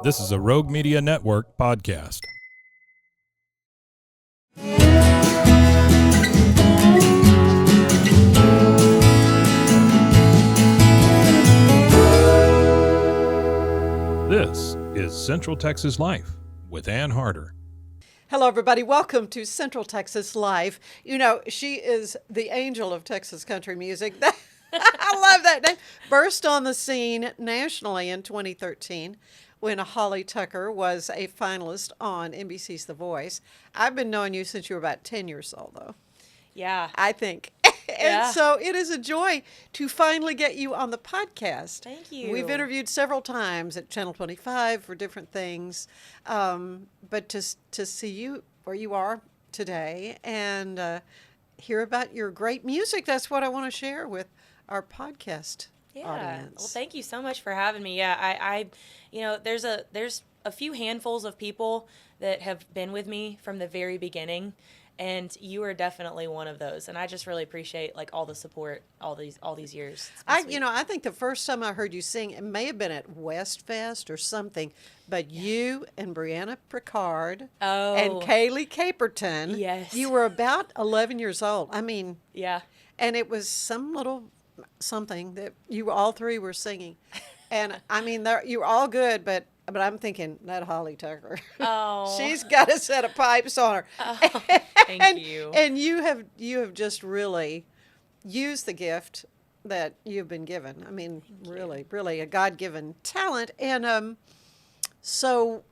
This is a Rogue Media Network podcast. This is Central Texas Life with Ann Harder. Hello, everybody. Welcome to Central Texas Live. You know, she is the angel of Texas country music. I love that name. Burst on the scene nationally in 2013 when Holly Tucker was a finalist on NBC's The Voice. I've been knowing you since you were about 10 years old, though. Yeah. I think. Yeah. And so it is a joy to finally get you on the podcast. Thank you. We've interviewed several times at Channel 25 for different things, but to see you where you are today and hear about your great music, that's what I want to share with our podcast audience. Well, thank you so much for having me. Yeah, I there's a few handfuls of people that have been with me from the very beginning, and you are definitely one of those. And I just really appreciate like all the support all these years. I think the first time I heard you sing, it may have been at Westfest or something, but you and Brianna Picard and Kaylee Caperton, Yes. you were about 11 years old. I mean, Yeah. and it was some little something that you all three were singing. And I mean, you were all good, but I'm thinking that Holly Tucker. Oh. She's got a set of pipes on her. Oh, thank you. And you have just really used the gift that you've been given. I mean, really a God-given talent. And so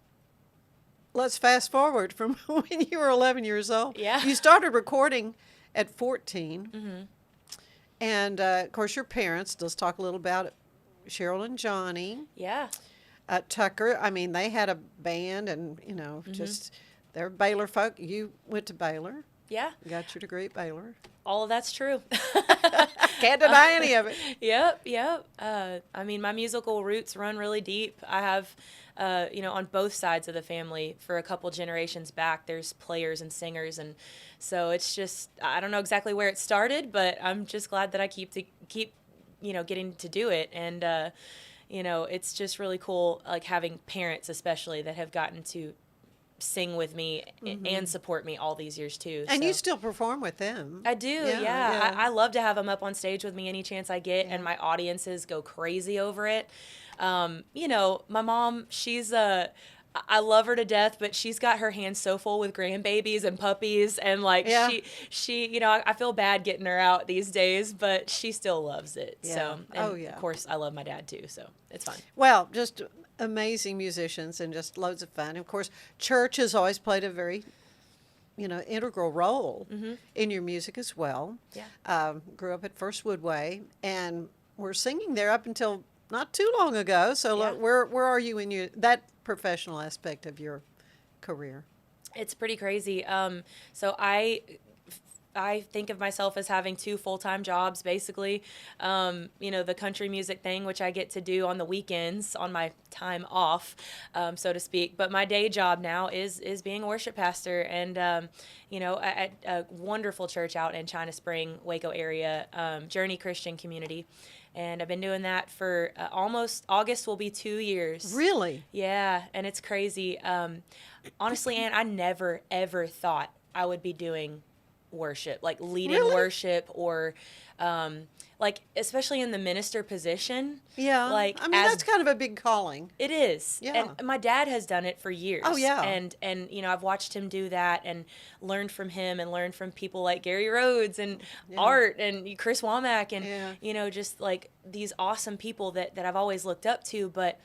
let's fast forward from when you were 11 years old. Yeah. You started recording at 14. Mm-hmm. And, of course, your parents, let's talk a little about it. Cheryl and Johnny. Yeah. Tucker, I mean, they had a band and, just they're Baylor folk. You went to Baylor. Yeah. Got your degree at Baylor. All of that's true. Can't deny any of it. Yep. I mean, my musical roots run really deep. I have, on both sides of the family for a couple generations back, there's players and singers. And so it's just, I don't know exactly where it started, but I'm just glad that I keep getting to do it. And, it's just really cool, like having parents especially that have gotten to sing with me and support me all these years too. And so. you still perform with them. I do, yeah. I love to have them up on stage with me any chance I get, and my audiences go crazy over it. My mom, she's I love her to death, but she's got her hands so full with grandbabies and puppies, and she I feel bad getting her out these days, but she still loves it. Yeah. So, and Of course, I love my dad too, so it's fun. Well, just amazing musicians and just loads of fun. Of course, church has always played a very, integral role in your music as well. Yeah. Grew up at First Woodway, and we're singing there up until not too long ago. So Yeah. where are you in that professional aspect of your career? It's pretty crazy. So I think of myself as having two full-time jobs, basically. The country music thing, which I get to do on the weekends, on my time off, so to speak. But my day job now is being a worship pastor, and at a wonderful church out in China Spring, Waco area, Journey Christian Community. And I've been doing that for almost, August will be 2 years. Really? Yeah, and it's crazy. Honestly, Ann, I never, ever thought I would be doing worship, like leading Really? worship, or especially in the minister position. Yeah. Like, I mean, that's kind of a big calling. It is. Yeah. And my dad has done it for years. Oh, yeah. And I've watched him do that and learned from him and learned from people like Gary Rhodes and Art and Chris Womack and, just like these awesome people that I've always looked up to. But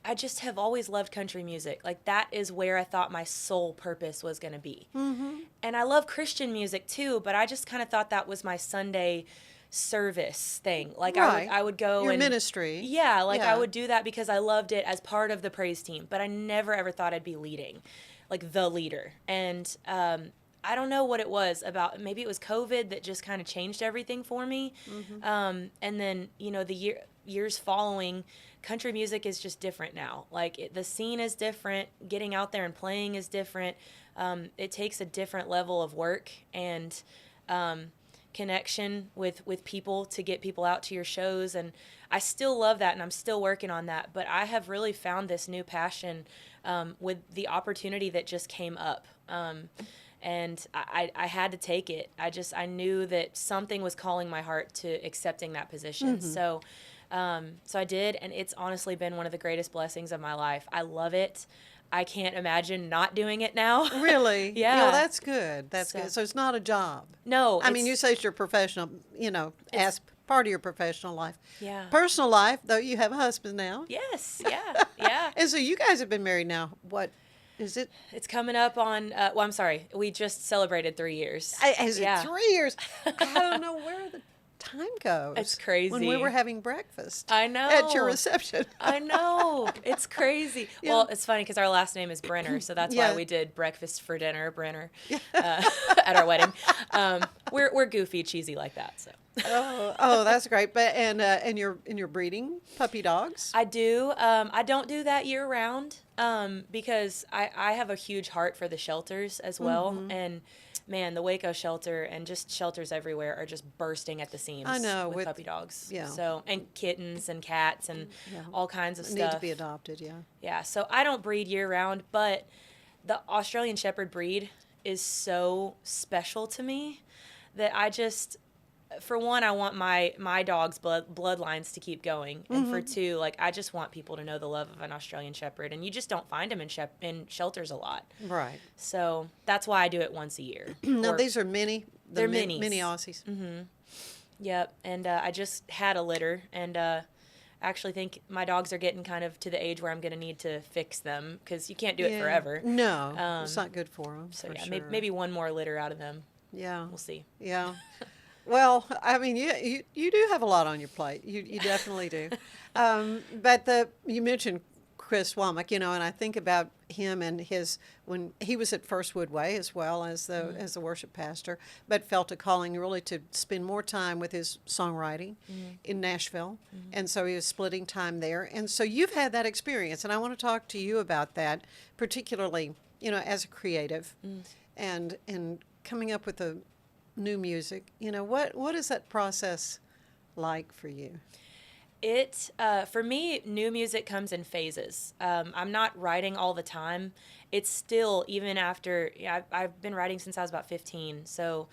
I just have always loved country music. Like, that is where I thought my sole purpose was going to be. Mm-hmm. And I love Christian music too, but I just kind of thought that was my Sunday service thing. Like, right. I would go Your and ministry. Yeah, like Yeah. I would do that because I loved it as part of the praise team, but I never ever thought I'd be leading, like the leader. And I don't know what it was about. Maybe it was COVID that just kind of changed everything for me. Mm-hmm. And then, the years following, country music is just different now. Like, the scene is different. Getting out there and playing is different. It takes a different level of work. And connection with people to get people out to your shows. And I still love that, and I'm still working on that. But I have really found this new passion with the opportunity that just came up. And I had to take it. I knew that something was calling my heart to accepting that position. So I did, and it's honestly been one of the greatest blessings of my life. I love it. I can't imagine not doing it now. Really? Yeah. No, that's good. That's So- good. So it's not a job. No, I mean, it's- you say it's your professional, as part of your professional life. Yeah. Personal life, though, you have a husband now. Yes, yeah. And so you guys have been married now, what is it? It's coming up on, I'm sorry, we just celebrated 3 years. Is it 3 years? I don't know where the time goes. It's crazy. When we were having breakfast. I know. At your reception. I know. It's crazy. Yeah. Well, it's funny because our last name is Brenner, so that's Yeah. why we did breakfast for dinner, Brenner, at our wedding. We're goofy, cheesy like that. So Oh, that's great. But and you're breeding puppy dogs. I do. I don't do that year round because I have a huge heart for the shelters as well. And man, the Waco shelter and just shelters everywhere are just bursting at the seams. I know, with with- puppy dogs. yeah. So and kittens and cats and Yeah. all kinds of Need stuff. to be adopted. Yeah. Yeah, so I don't breed year round, but the Australian Shepherd breed is so special to me that I just, for one, I want my dog's bloodlines to keep going, and for two, like I just want people to know the love of an Australian Shepherd, and you just don't find them in shelters a lot. Right. So that's why I do it once a year. Now Or- these are mini. They're mini minis. Aussies. Yep, and I just had a litter, and I actually think my dogs are getting kind of to the age where I'm going to need to fix them because you can't do it Yeah. forever. No, it's not good for them. So for yeah, sure. maybe one more litter out of them. Yeah. We'll see. Yeah. Well, I mean, you do have a lot on your plate. You definitely do. But you mentioned Chris Womack, and I think about him and when he was at First Woodway as well as the worship pastor, but felt a calling really to spend more time with his songwriting in Nashville, and so he was splitting time there. And so you've had that experience, and I want to talk to you about that, particularly as a creative, and coming up with a new music. What is that process like for you? It for me, new music comes in phases. I'm not writing all the time. It's still, even after I've been writing since I was about 15. So,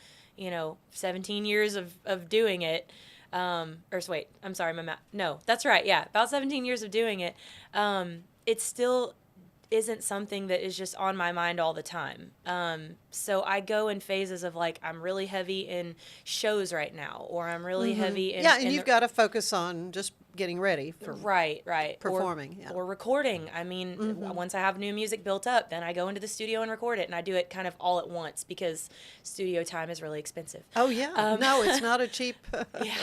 17 years of doing it. Wait, I'm sorry, my math. No, that's right. Yeah, about 17 years of doing it. It still isn't something that is just on my mind all the time. So I go in phases of like, I'm really heavy in shows right now, or I'm really heavy in... Yeah, and in you've got to focus on just getting ready for Right. performing, yeah. Or recording. I mean, once I have new music built up, then I go into the studio and record it, and I do it kind of all at once because studio time is really expensive. Oh yeah, no, it's not a cheap Yeah.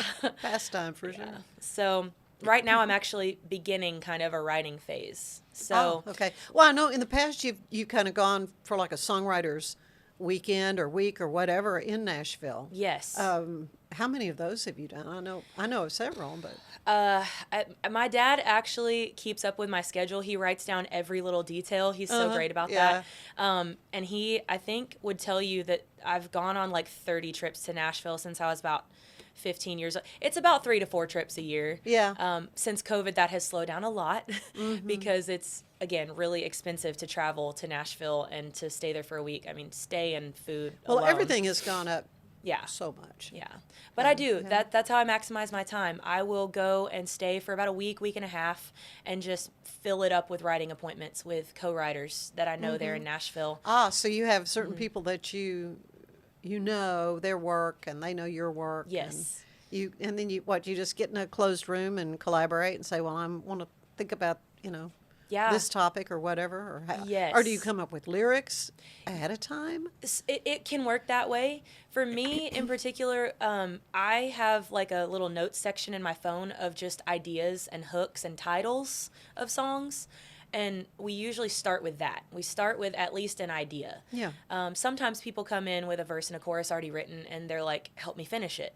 pastime for sure. So right now I'm actually beginning kind of a writing phase. So Oh, okay. Well, I know in the past you've kind of gone for like a songwriter's weekend or week or whatever in Nashville. yes. How many of those have you done? I know of several, but My dad actually keeps up with my schedule. He writes down every little detail. He's so great about yeah. that. And he, I think, would tell you that I've gone on like 30 trips to Nashville since I was about 15 years old. It's about 3 to 4 trips a year. Yeah. Since COVID, that has slowed down a lot because it's, again, really expensive to travel to Nashville and to stay there for a week. I mean, stay and food Well, alone. everything has gone up Yeah. so much. Yeah. But I do. That's how I maximize my time. I will go and stay for about a week and a half and just fill it up with writing appointments with co-writers that I know there in Nashville. Ah, so you have certain people that you know their work and they know your work. Yes. And then you just get in a closed room and collaborate and say, well, I want to think about, Yeah. this topic or whatever, or Yes. or do you come up with lyrics ahead of time? It can work that way. For me in particular, I have like a little notes section in my phone of just ideas and hooks and titles of songs. And we usually start with that. We start with at least an idea. Yeah. Sometimes people come in with a verse and a chorus already written and they're like, help me finish it.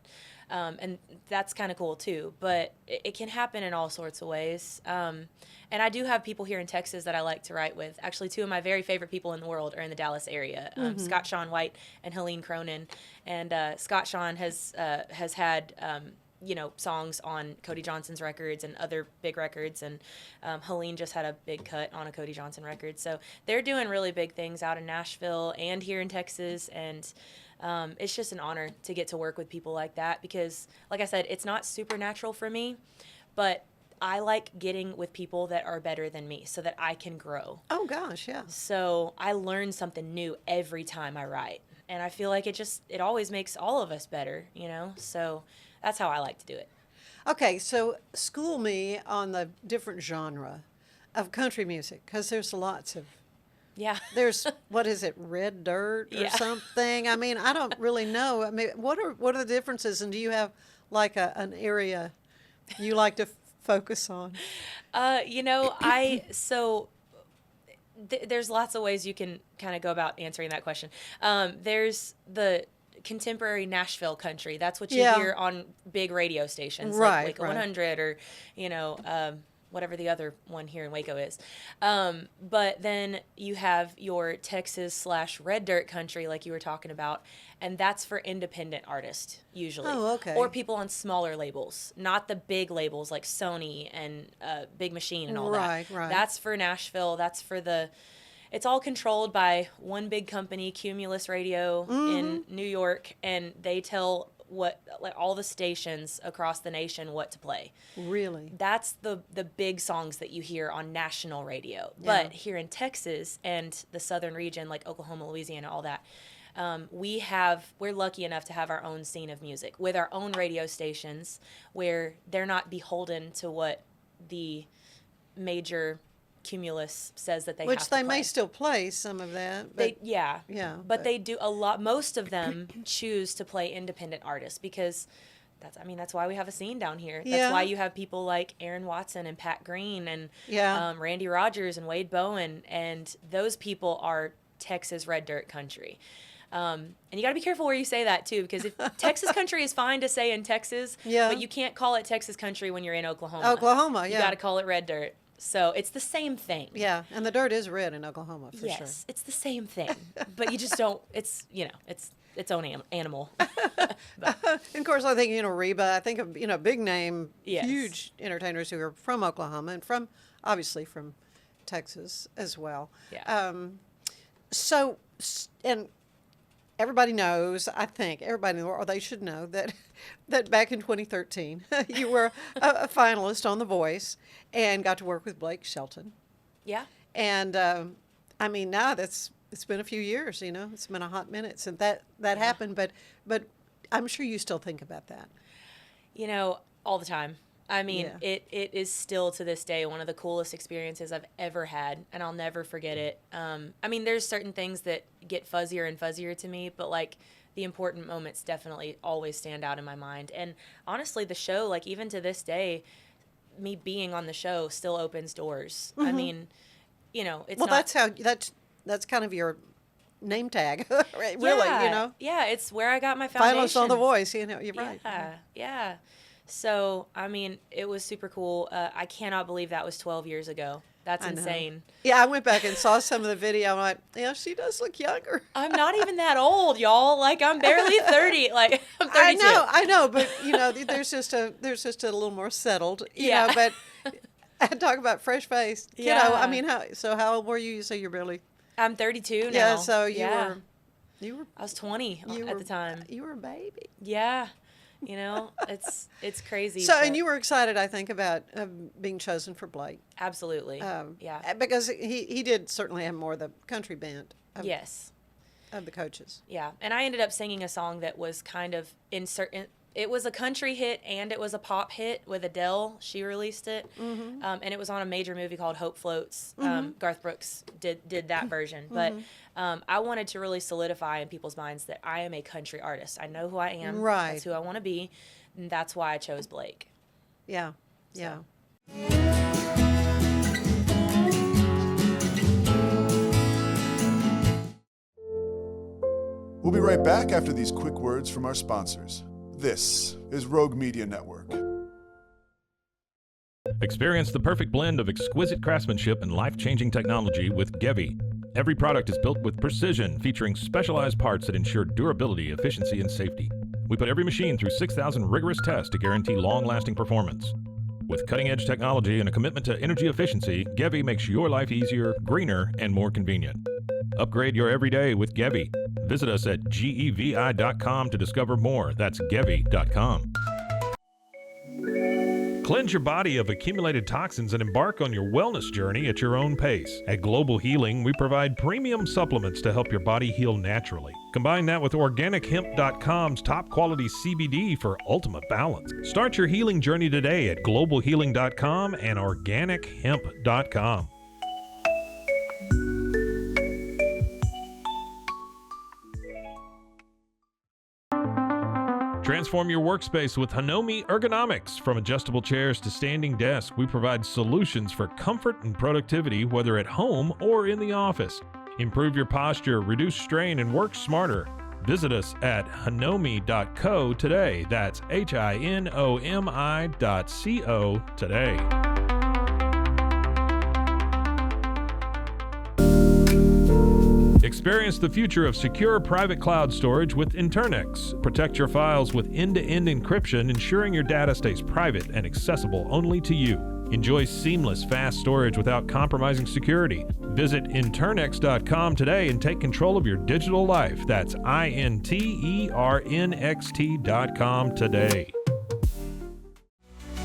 And that's kind of cool too. But it can happen in all sorts of ways. And I do have people here in Texas that I like to write with. Actually, two of my very favorite people in the world are in the Dallas area, Scott Sean White and Helene Cronin. And Scott Sean has had songs on Cody Johnson's records and other big records, and Helene just had a big cut on a Cody Johnson record. So they're doing really big things out in Nashville and here in Texas, and it's just an honor to get to work with people like that because, like I said, it's not supernatural for me, but I like getting with people that are better than me so that I can grow. Oh, gosh, yeah. So I learn something new every time I write, and I feel like it always makes all of us better, So that's how I like to do it. Okay, so school me on the different genre of country music, because there's lots of, Yeah. there's, what is it, red dirt or Yeah. something? I mean, I don't really know. I mean, what are the differences, and do you have like an area you like to focus on? There's lots of ways you can kind of go about answering that question. There's the contemporary Nashville country. That's what you Yeah. hear on big radio stations, Right, like Waco right. 100 or, whatever the other one here in Waco is. But then you have your Texas/red dirt country, like you were talking about, and that's for independent artists usually. Oh, okay. Or people on smaller labels, not the big labels like Sony and Big Machine and all Right, that. right. That's for Nashville. That's for it's all controlled by one big company, Cumulus Radio in New York, and they tell all the stations across the nation what to play. Really? That's the big songs that you hear on national radio. Yeah. But here in Texas and the southern region, like Oklahoma, Louisiana, all that, we're lucky enough to have our own scene of music with our own radio stations where they're not beholden to what the major Cumulus says that they have Which to they play. may still play some of that. But Yeah, but- but they do a lot. Most of them choose to play independent artists because that's why we have a scene down here. That's Yeah. why you have people like Aaron Watson and Pat Green and Yeah. Randy Rogers and Wade Bowen, and those people are Texas red dirt country. And you got to be careful where you say that too, because if Texas country is fine to say in Texas, Yeah. but you can't call it Texas country when you're in Oklahoma. Oklahoma, You yeah. got to call it red dirt. So it's the same thing. Yeah, and the dirt is red in Oklahoma, for Yes, sure. it's the same thing, but you just don't. It's it's its own animal. And of course, I think, Reba, I think of, big name, Yes. huge entertainers who are from Oklahoma and obviously from Texas as well. Yeah. And everybody knows, I think, everybody in the world, they should know that back in 2013, you were a finalist on The Voice and got to work with Blake Shelton. Yeah. And, now it's been a few years, it's been a hot minute since that happened, but I'm sure you still think about that. All the time. I mean, Yeah. it is still to this day one of the coolest experiences I've ever had, and I'll never forget it. There's certain things that get fuzzier and fuzzier to me, but like the important moments definitely always stand out in my mind. And honestly, the show, like even to this day, me being on the show still opens doors. I mean, it's Well, not. that's kind of your name tag, right? Really, Yeah, it's where I got my foundation. Finalist on The Voice, you're right. Yeah. So, it was super cool. I cannot believe that was 12 years ago. That's I know. insane. Yeah, I went back and saw some of the video. I'm like, yeah, she does look younger. I'm not even that old, y'all. Like, I'm barely 30. Like, I'm 32. I know, but there's just a little more settled, Yeah. but I talk about fresh face. Yeah. How old were you? You say you're barely. I'm 32 now. Yeah, so Yeah. you were I was 20 at the time. You were a baby. Yeah. It's crazy. So, but and you were excited, I think, about being chosen for Blake. absolutely. Yeah. Because he did certainly have more of the country bent Yes. of the coaches. Yeah, and I ended up singing a song that was kind of it was a country hit and it was a pop hit with Adele. She released it, and it was on a major movie called Hope Floats. Garth Brooks did that version, but I wanted to really solidify in people's minds that I am a country artist. I know who I am. Right. That's who I want to be, and that's why I chose Blake. Yeah, yeah. We'll be right back after these quick words from our sponsors. This is Rogue Media Network. Experience the perfect blend of exquisite craftsmanship and life-changing technology with Gevi. Every product is built with precision, featuring specialized parts that ensure durability, efficiency, and safety. We put every machine through 6,000 rigorous tests to guarantee long-lasting performance. With cutting-edge technology and a commitment to energy efficiency, Gevi makes your life easier, greener, and more convenient. Upgrade your everyday with Gevi. Visit us at gevi.com to discover more. That's gevi.com. Cleanse your body of accumulated toxins and embark on your wellness journey at your own pace. At Global Healing, we provide premium supplements to help your body heal naturally. Combine that with OrganicHemp.com's top quality CBD for ultimate balance. Start your healing journey today at GlobalHealing.com and OrganicHemp.com. Transform your workspace with Hanomi Ergonomics. From adjustable chairs to standing desks, we provide solutions for comfort and productivity, whether at home or in the office. Improve your posture, reduce strain, and work smarter. Visit us at hanomi.co today. That's HINOMI.co today. Experience the future of secure private cloud storage with Internex. Protect your files with end-to-end encryption, ensuring your data stays private and accessible only to you. Enjoy seamless, fast storage without compromising security. Visit Internex.com today and take control of your digital life. That's INTERNXT.com today.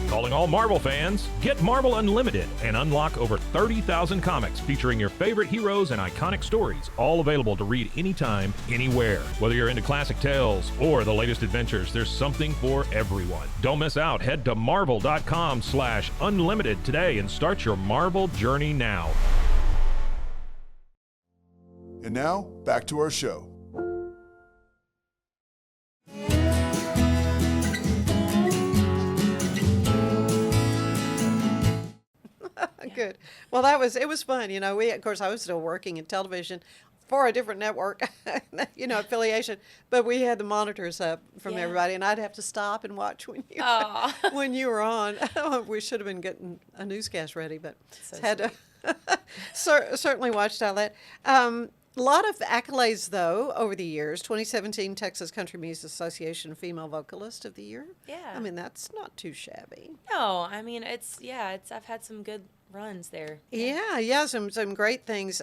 Calling all Marvel fans, get Marvel Unlimited and unlock over 30,000 comics featuring your favorite heroes and iconic stories, all available to read anytime, anywhere. Whether you're into classic tales or the latest adventures, there's something for everyone. Don't miss out. Head to marvel.com/unlimited today and start your Marvel journey now. And now, back to our show. Good. Well, it was fun. You know, of course, I was still working in television for a different network, affiliation, but we had the monitors up from everybody, and I'd have to stop and watch when you were on. We should have been getting a newscast ready, but had to certainly watched all that. A lot of accolades, though, over the years. 2017 Texas Country Music Association Female Vocalist of the Year. Yeah. I mean, that's not too shabby. No, I mean, I've had some good runs there. Yeah, some great things.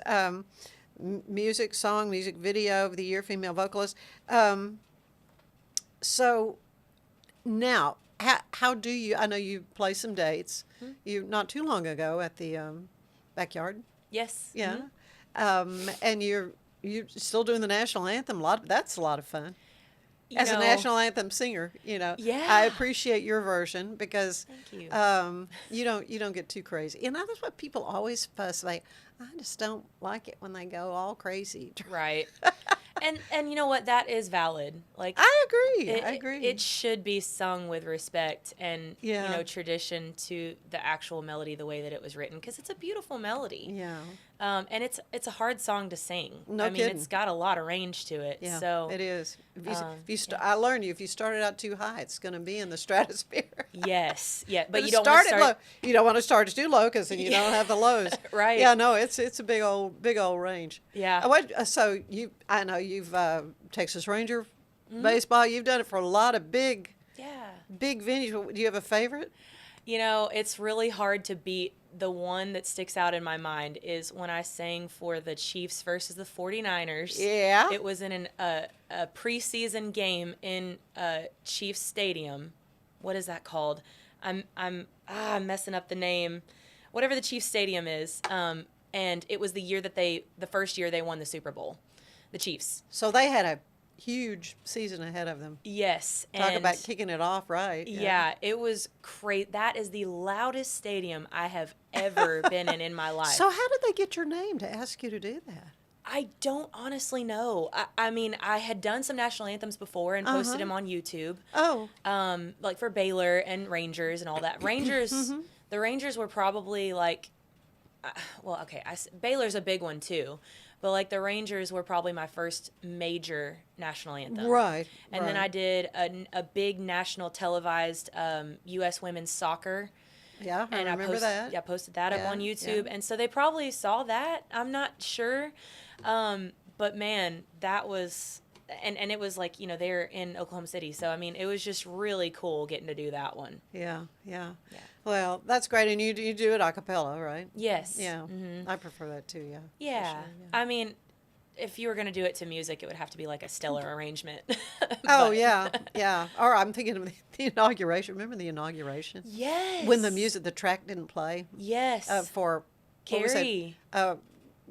Music video of the year, female vocalist. So now, how do you? I know you play some dates. Mm-hmm. You not too long ago at the backyard. Yes. Yeah. Mm-hmm. And you're still doing the national anthem. That's a lot of fun. As a national anthem singer, I appreciate your version because Thank you. You don't get too crazy. That's what people always fuss like. I just don't like it when they go all crazy. Right. And you know what? That is valid. Like I agree. It should be sung with respect and tradition to the actual melody, the way that it was written, because it's a beautiful melody. Yeah. And it's a hard song to sing. No kidding. Kidding. It's got a lot of range to it. Yeah, so it is. I learned if you started out too high, it's going to be in the stratosphere. Yes. Yeah. But you don't start want to it low. You don't want to start it too low because then you don't have the lows. Right. Yeah. No, it's a big old range. Yeah. So I know you've Texas Ranger baseball. You've done it for a lot of big venues. Do you have a favorite? It's really hard to beat. The one that sticks out in my mind is when I sang for the Chiefs versus the 49ers. Yeah. It was in a preseason game in Chiefs Stadium. What is that called? I'm messing up the name. Whatever the Chiefs Stadium is. And it was the first year they won the Super Bowl. The Chiefs. So they had a huge season ahead of them. Yes. Talk about kicking it off right. Yeah, it was great. That is the loudest stadium I have ever been in my life. So how did they get your name to ask you to do that? I don't honestly know. I mean, I had done some national anthems before and posted them on YouTube. Oh. Like for Baylor and Rangers and all that. Rangers, the Rangers were probably like, Baylor's a big one too. But like the Rangers were probably my first major national anthem. Right. And then right. I did a big national televised U.S. women's soccer. Yeah, I And remember that. I posted that up Yeah, on YouTube. yeah. And so they probably saw that. I'm not sure. But man, that was, and it was like, they're in Oklahoma City. So, I mean, it was just really cool getting to do that one. Yeah, yeah. Yeah. Well, that's great. And you do it a cappella, right? Yes. Yeah. Mm-hmm. I prefer that too, yeah. for Yeah. sure, I mean, if you were going to do it to music, it would have to be like a stellar arrangement. Oh, But- yeah, yeah. Or I'm thinking of the inauguration. Remember the inauguration? Yes. When the track didn't play Yes. for, what was it? Carrie.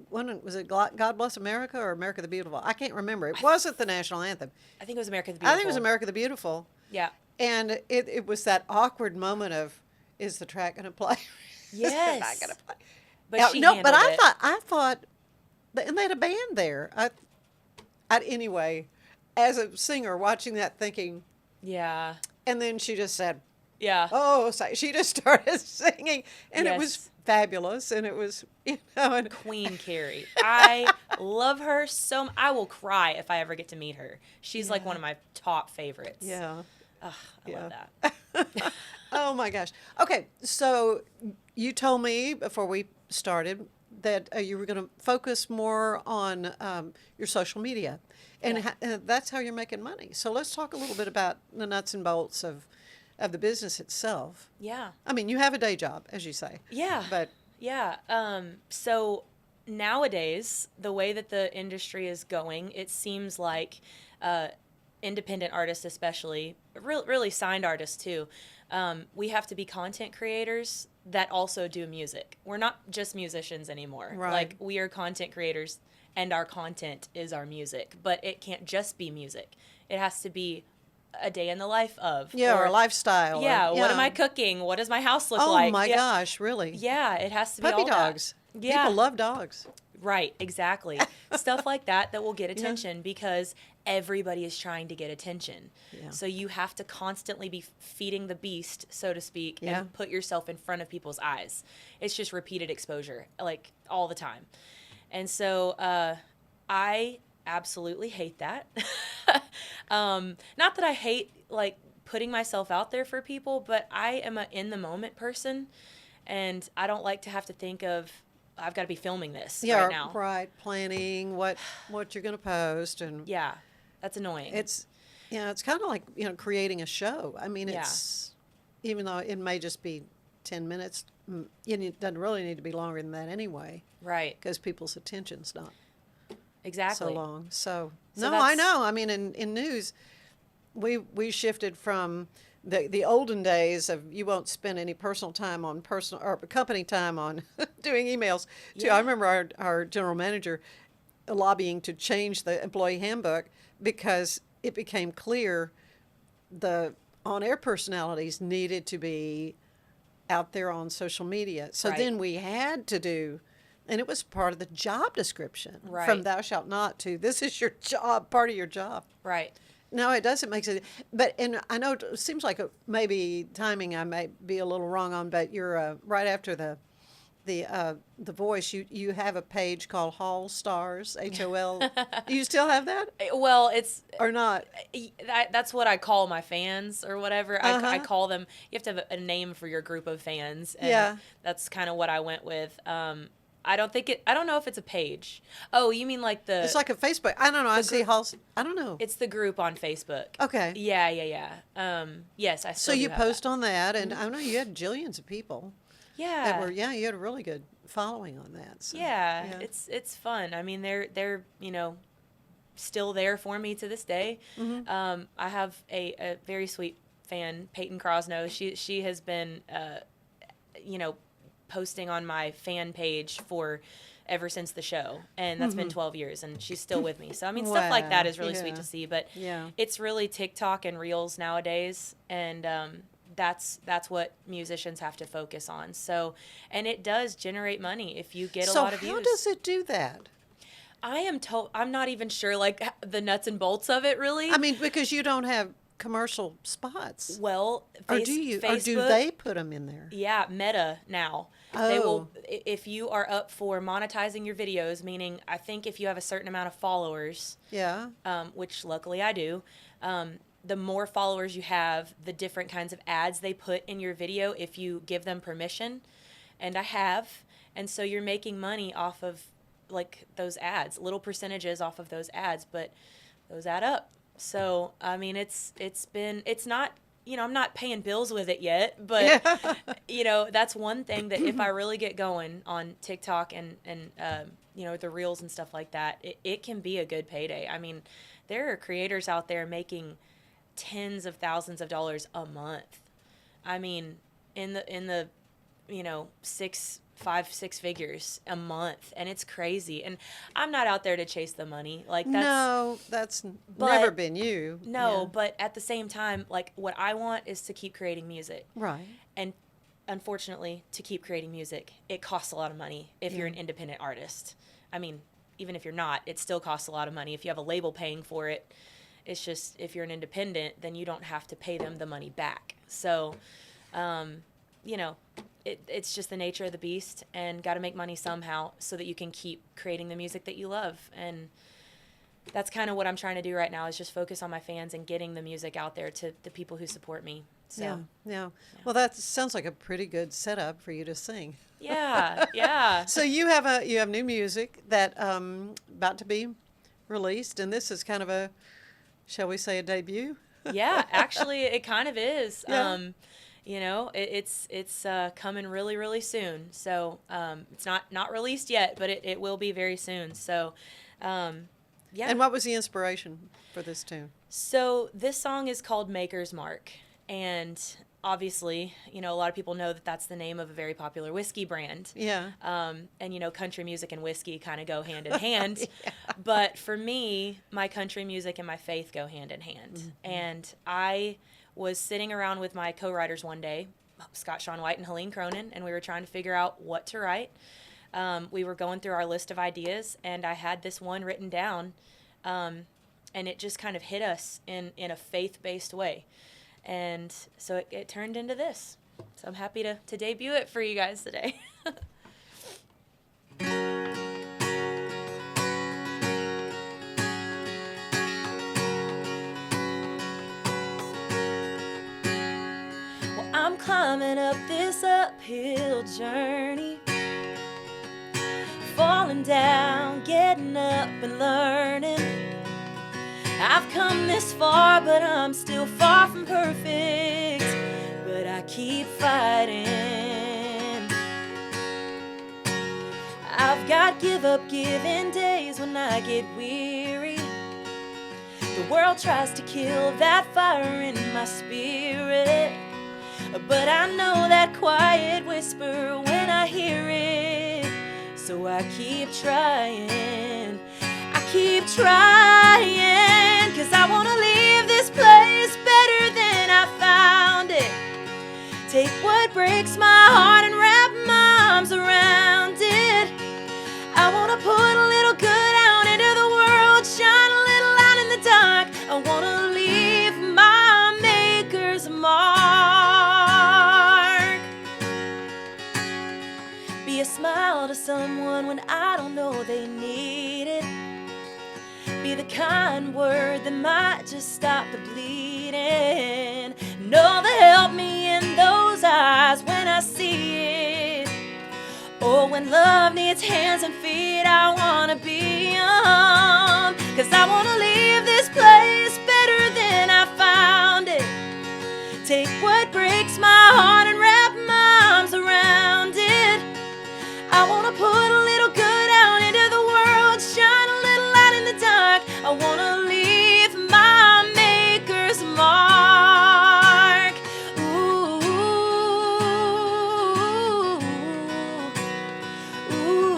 When was it God Bless America or America the Beautiful? I can't remember. It wasn't the national anthem. I think it was America the I Beautiful. think it was America the Beautiful. Yeah. And it was that awkward moment of, is the track going to play? Is it not Yes. going to play? But Yeah, she no, but handled it. I thought, and they had a band there. Anyway, as a singer watching that, thinking, Yeah. and then she just said, Yeah. "Oh," she just started singing, and it was Yes. fabulous, and it was, and Queen Carrie. I love her so I will cry if I ever get to meet her. She's like Yeah. one of my top favorites. yeah. Ugh, I Yeah. love that. Oh my gosh. Okay, so you told me before we started that you were going to focus more on your social media, and Yeah. that's how you're making money. So let's talk a little bit about the nuts and bolts of the business itself. Yeah. I mean, you have a day job, as you say. Yeah. But Yeah. So nowadays, the way that the industry is going, it seems like independent artists, especially, really signed artists too, we have to be content creators that also do music. We're not just musicians anymore. Right. Like, we are content creators, and our content is our music. But it can't just be music. It has to be a day in the life of. yeah, or or lifestyle. or- Yeah, what am I cooking? What does my house look Oh like? my Yeah. gosh, really? Yeah, it has to be Puppy all that. dogs. Yeah. People love dogs. Right, exactly. Stuff like that will get attention because everybody is trying to get attention. Yeah. So you have to constantly be feeding the beast, so to speak, Yeah. and put yourself in front of people's eyes. It's just repeated exposure, like all the time. And so I absolutely hate that. Not that I hate like putting myself out there for people, but I am a in the moment person, and I don't like to have to think of I've got to be filming this Yeah, right now. right. Planning what you're going to post, and Yeah, that's annoying. it's it's kind of like creating a show. I mean, Yeah. it's even though it may just be 10 minutes, it doesn't really need to be longer than that anyway, right, because people's attention's not exactly. so long. So So no, I that's- know. I mean, in news, we shifted from the olden days of you won't spend any personal time on personal or company time on doing emails to Yeah. I remember our general manager lobbying to change the employee handbook because it became clear the on-air personalities needed to be out there on social media. So Right. then we had to do, and it was part of the job description from Right. thou shalt not to this is your job, part of your job. Right. No, it doesn't make sense. But, and I know it seems like maybe timing I may be a little wrong on, but you're right after the Voice, you have a page called Hall Stars, HOL. Do you still have that Well, it's or not? that's what I call my fans or whatever. I Uh-huh. call them. You have to have a name for your group of fans. And Yeah. that's kind of what I went with. I don't know if it's a page. Oh, you mean like the? It's like a Facebook. I don't know. I see Hall. I don't know. It's the group on Facebook. Okay. Yeah. Yes, I. So Still you do have post that. on that, and I know you had jillions of people that Yeah. were. Yeah, you had a really good following on that. So, Yeah, it's fun. I mean, they're still there for me to this day. Mm-hmm. I have a very sweet fan, Peyton Crosno. She has been posting on my fan page for ever since the show, and that's been 12 years, and she's still with me. So I mean, stuff like that Mm-hmm. Wow, is really sweet yeah. to see. But Yeah. it's really TikTok and Reels nowadays, and that's what musicians have to focus on. So, and it does generate money if you get a lot of views. So how does it do that? I'm not even sure like the nuts and bolts of it really. I mean, because you don't have commercial spots? Well, Or do you? Or do Facebook, they put them in there? Yeah, Meta now. They Oh. will, if you are up for monetizing your videos, meaning I think if you have a certain amount of followers, Yeah. which luckily I do, the more followers you have, the different kinds of ads they put in your video if you give them permission. And I have. And so you're making money off of like those ads, little percentages off of those ads, but those add up. So, I mean, it's not, I'm not paying bills with it yet, but that's one thing that if I really get going on TikTok and the reels and stuff like that, it can be a good payday. I mean, there are creators out there making tens of thousands of dollars a month. I mean, in the six figures a month, and it's crazy. And I'm not out there to chase the money. Like that's but- never been you. no, Yeah. but at the same time, like what I want is to keep creating music. Right. And unfortunately, to keep creating music, it costs a lot of money if you're an independent artist. I mean, even if you're not, it still costs a lot of money. If you have a label paying for it, it's just if you're an independent, then you don't have to pay them the money back. So, it's just the nature of the beast, and got to make money somehow so that you can keep creating the music that you love. And that's kind of what I'm trying to do right now, is just focus on my fans and getting the music out there to the people who support me. So, Yeah. Well, that sounds like a pretty good setup for you to sing. yeah. So you have new music that about to be released, and this is kind of a, shall we say, a debut? Yeah, actually, it kind of is. Yeah. It's coming really, really soon. So it's not released yet, but it will be very soon. So, yeah. And what was the inspiration for this tune? So this song is called Maker's Mark, and obviously, a lot of people know that that's the name of a very popular whiskey brand. Yeah. And country music and whiskey kind of go hand in hand. But for me, my country music and my faith go hand in hand. Mm-hmm. And I was sitting around with my co-writers one day, Scott Sean White and Helene Cronin, and we were trying to figure out what to write. We were going through our list of ideas, and I had this one written down, and it just kind of hit us in a faith-based way. And so it turned into this. So I'm happy to debut it for you guys today. Well, I'm climbing up this uphill journey, falling down, getting up and learning. I've come this far, but I'm still far from perfect. But I keep fighting. I've got give up giving days when I get weary. The world tries to kill that fire in my spirit, but I know that quiet whisper when I hear it. So I keep trying. I keep trying, 'cause I wanna leave this place better than I found it. Take what breaks my heart and wrap my arms around it. I wanna put a little good out into the world, shine a little light in the dark. I wanna leave my Maker's mark. Be a smile to someone when I don't know they need it. Be the kind word that might just stop the bleeding. Know that help me in those eyes when I see it. Oh, when love needs hands and feet, I wanna be 'cause I wanna leave this place better than I found it. Take what breaks my heart and wrap my arms around it. I wanna put a little good out into the world, shine a little light in the dark. I wanna leave my Maker's mark. Ooh, ooh,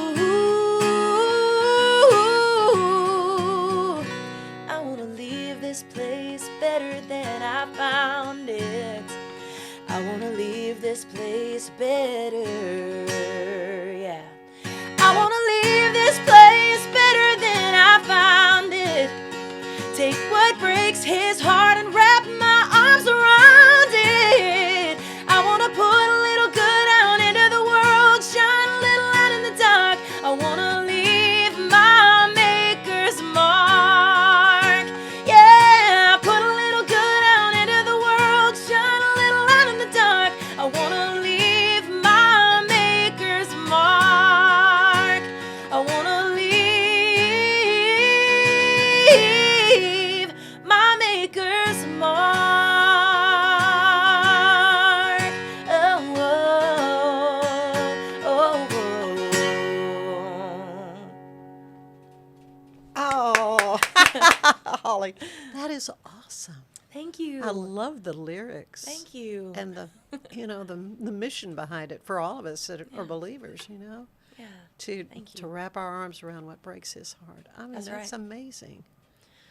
ooh, Holly, that is awesome. Thank you. I love the lyrics. Thank you. And the mission behind it for all of us that are believers, Yeah. to Thank you. to wrap our arms around what breaks his heart. I mean, That's that's right. amazing.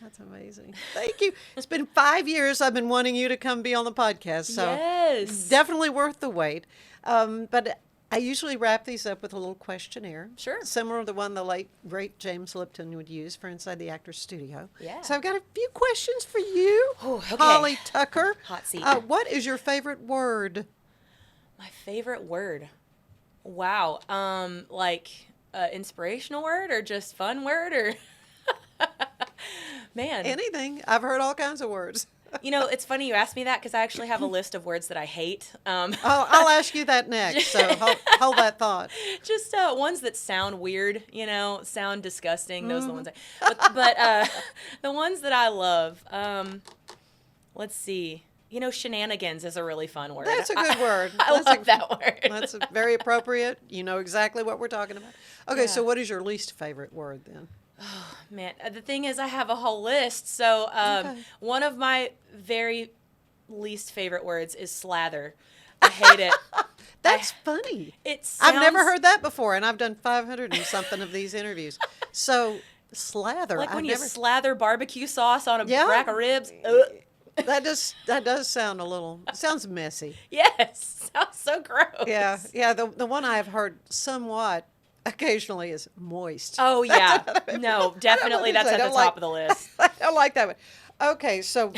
That's amazing. Thank you. It's been 5 years I've been wanting you to come be on the podcast, so Yes. definitely worth the wait. But I usually wrap these up with a little questionnaire. Sure. Similar to the one the late, great James Lipton would use for Inside the Actor's Studio. Yeah. So I've got a few questions for you, Oh, okay. Holly Tucker. Hot seat. What is your favorite word? My favorite word. Wow. Like inspirational word or just fun word or man. Anything. I've heard all kinds of words. It's funny you asked me that because I actually have a list of words that I hate. I'll ask you that next, so hold that thought. Just ones that sound weird, sound disgusting. Those are the ones but the ones that I love. Let's see. Shenanigans is a really fun word. That's a good word. I love that word. That's very appropriate. You know exactly what we're talking about. Okay, so Yeah. what is your least favorite word then? Man, the thing is, I have a whole list. So, Okay. one of my very least favorite words is slather. I hate it. That's funny. It I've never sounds heard that before, and I've done 500 and something of these interviews. So, slather. like when I've you never, slather barbecue sauce on a Yeah. rack of ribs. Ugh. that does sound sounds messy. Yes, sounds so gross. Yeah, the one I've heard somewhat occasionally is moist. Oh yeah. No, definitely I that's at don't the like- top of the list. I don't like that one. Okay, so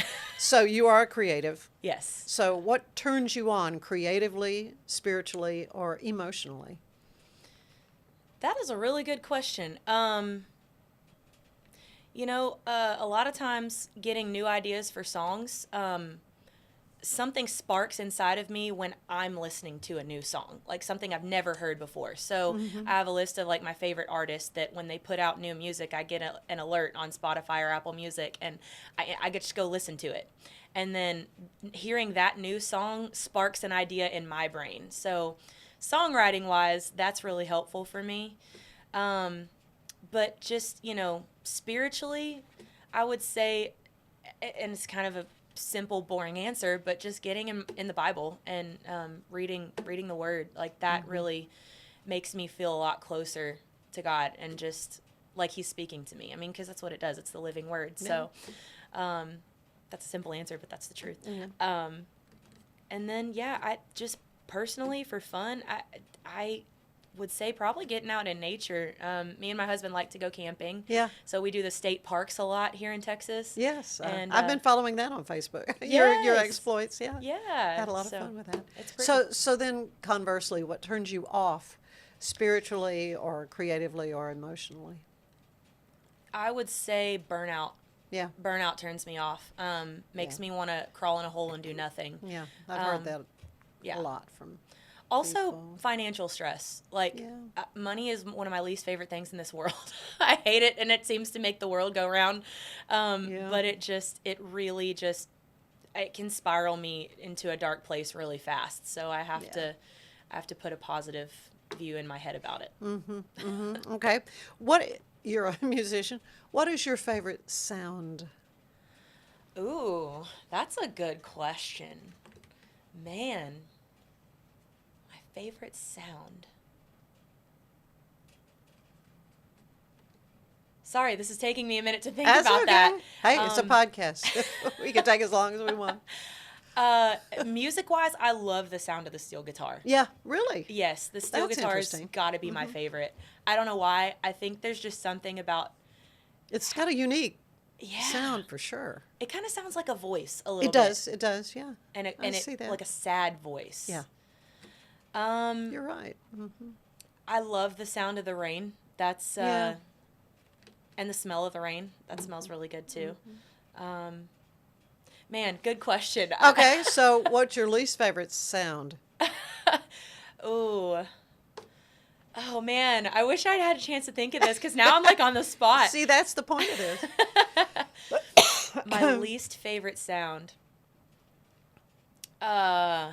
you are a creative. Yes. So what turns you on creatively, spiritually, or emotionally? That is a really good question. A lot of times getting new ideas for songs, something sparks inside of me when I'm listening to a new song, like something I've never heard before. So I have a list of like my favorite artists that when they put out new music, I get an alert on Spotify or Apple Music, and I get to go listen to it. And then hearing that new song sparks an idea in my brain. So songwriting wise, that's really helpful for me. But just, spiritually, I would say, and it's kind of a simple, boring answer, but just getting in the Bible and reading the Word, like that really makes me feel a lot closer to God and just like He's speaking to me. I mean, because that's what it does. It's the living Word. So that's a simple answer, but that's the truth. Yeah. And then, I just personally for fun, I would say probably getting out in nature. Me and my husband like to go camping. Yeah. So we do the state parks a lot here in Texas. Yes, And, I've been following that on Facebook. Your Yes. exploits, yeah. Yeah. Had a lot of so fun with that. It's pretty. So then conversely, what turns you off spiritually or creatively or emotionally? I would say burnout. Yeah. Burnout turns me off. Makes Yeah. me want to crawl in a hole and do nothing. Yeah. I've heard Um, that Yeah. a lot from Also, people. financial stress. Like, Yeah. money is one of my least favorite things in this world. I hate it, and it seems to make the world go round. Yeah. But it really just, it can spiral me into a dark place really fast. So I have to put a positive view in my head about it. Okay. You're a musician. What is your favorite sound? Ooh, that's a good question. Man, my favorite sound. Sorry, this is taking me a minute to think That's about okay. that. Hey, it's a podcast. We can take as long as we want. Music-wise, I love the sound of the steel guitar. Yeah, really. Yes, the steel That's guitar's interesting. got to be my favorite. I don't know why. I think there's just something about It's got a unique yeah. sound for sure. It kind of sounds like a voice a little It does. It does. Yeah. bit. I see that. Like a sad voice. Yeah. Um, You're right. I love the sound of the rain. That's Yeah. and the smell of the rain. That smells really good too. Man, good question. Okay, so what's your least favorite sound? Ooh. Oh man, I wish I'd had a chance to think of this because now I'm like on the spot. See, that's the point of this. My least favorite sound. I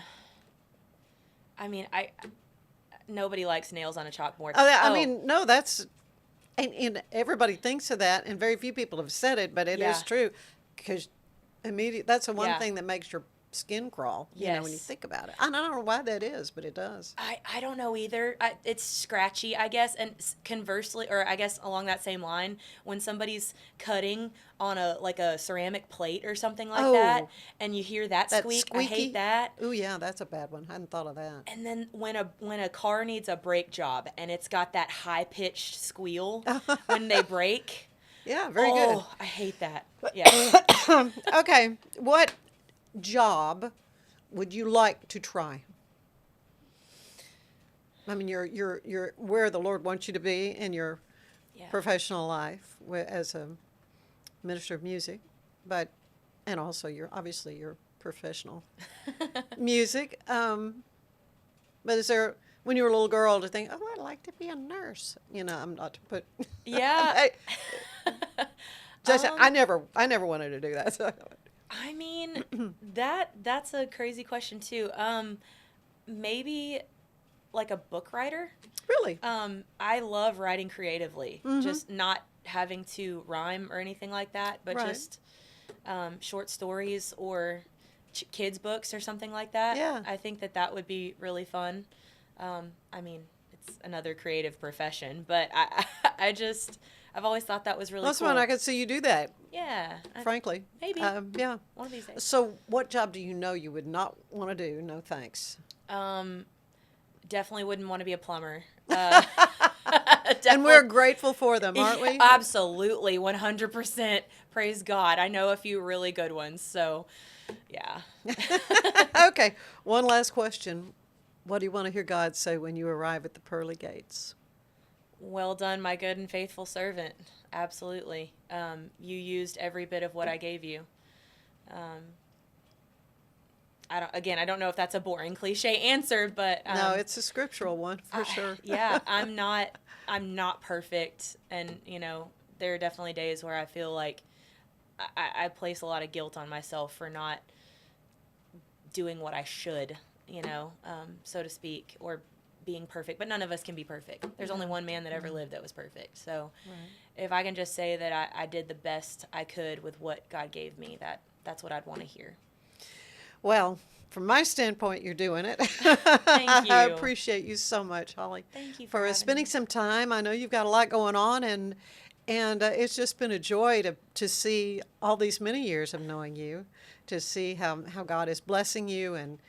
mean, nobody likes nails on a chalkboard. I mean, no, that's And everybody thinks of that, and very few people have said it, but it Yeah. is true, because that's the one Yeah. thing that makes your skin crawl, you know, when you Yes. think about it. I don't know why that is, but it does. I don't know either. It's scratchy, I guess. And conversely, or I guess along that same line, when somebody's cutting on a ceramic plate or something like that, Oh. and you hear that That squeak, squeaky. I hate that. Oh yeah, that's a bad one. I hadn't thought of that. And then when a car needs a brake job and it's got that high pitched squeal when they brake. Yeah, very Oh, I hate that. Yeah. good. Okay, what job would you like to try? I mean, you're where the Lord wants you to be in your Yeah. professional life as a minister of music, and also obviously your professional music. But is there, when you were a little girl, to think, oh, I'd like to be a nurse? You know, I'm not to put. Yeah. Just, I never wanted to do that. So. I mean, that's a crazy question too. Maybe like a book writer. Really? I love writing creatively, just not having to rhyme or anything like that, but Right. just short stories or kids books or something like that. Yeah. I think that would be really fun. I mean, it's another creative profession, but I've always thought that was really That's cool. fun. I could see you do that, Yeah. frankly. Maybe. Yeah. One of these days. So, what job do you know you would not want to do? No thanks. Definitely wouldn't want to be a plumber. And we're grateful for them, aren't we? Absolutely, 100%. Praise God. I know a few really good ones. So, yeah. Okay. One last question. What do you want to hear God say when you arrive at the pearly gates? Well done, my good and faithful servant. Absolutely. You used every bit of what I gave you. I don't know if that's a boring cliche answer, but No, it's a scriptural one for sure. Yeah, I'm not perfect, and there are definitely days where I feel like I place a lot of guilt on myself for not doing what I should, so to speak, or being perfect. But none of us can be perfect. There's only one man that ever lived that was perfect. So if I can just say that I did the best I could with what God gave me, that's what I'd want to hear. Well, from my standpoint, you're doing it. Thank you. I appreciate you so much, Holly. Thank you for for spending some time. I know you've got a lot going on, and it's just been a joy to see all these many years of knowing you, to see how God is blessing you and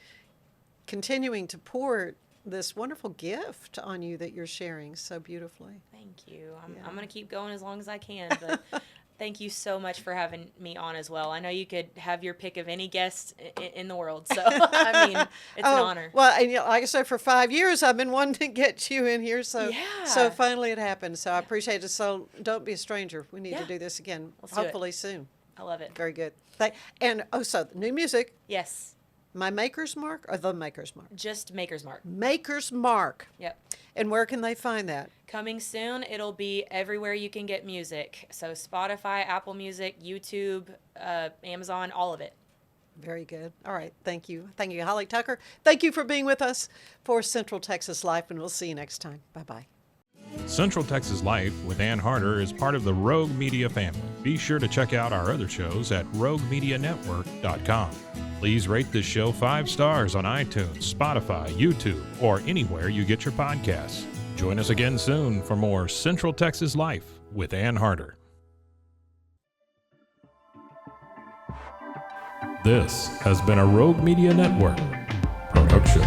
continuing to pour this wonderful gift on you that you're sharing so beautifully. Thank you. I'm going to keep going as long as I can, but thank you so much for having me on as well. I know you could have your pick of any guest in the world, so I mean, it's an honor. Well, and like I said, for 5 years I've been wanting to get you in here, so Yeah. finally it happened. So I appreciate it. So don't be a stranger. We need to Yeah. do this again, Let's do it. hopefully soon. I love it. Very good. So new music, Yes, My Maker's Mark or The Maker's Mark? just Maker's Mark. Maker's Mark. Yep. And where can they find that? Coming soon, it'll be everywhere you can get music. So Spotify, Apple Music, YouTube, Amazon, all of it. Very good. All right. Thank you. Thank you, Holly Tucker. Thank you for being with us for Central Texas Life, and we'll see you next time. Bye-bye. Central Texas Life with Ann Harder is part of the Rogue Media family. Be sure to check out our other shows at roguemedianetwork.com. Please rate this show 5 stars on iTunes, Spotify, YouTube, or anywhere you get your podcasts. Join us again soon for more Central Texas Life with Ann Harder. This has been a Rogue Media Network production.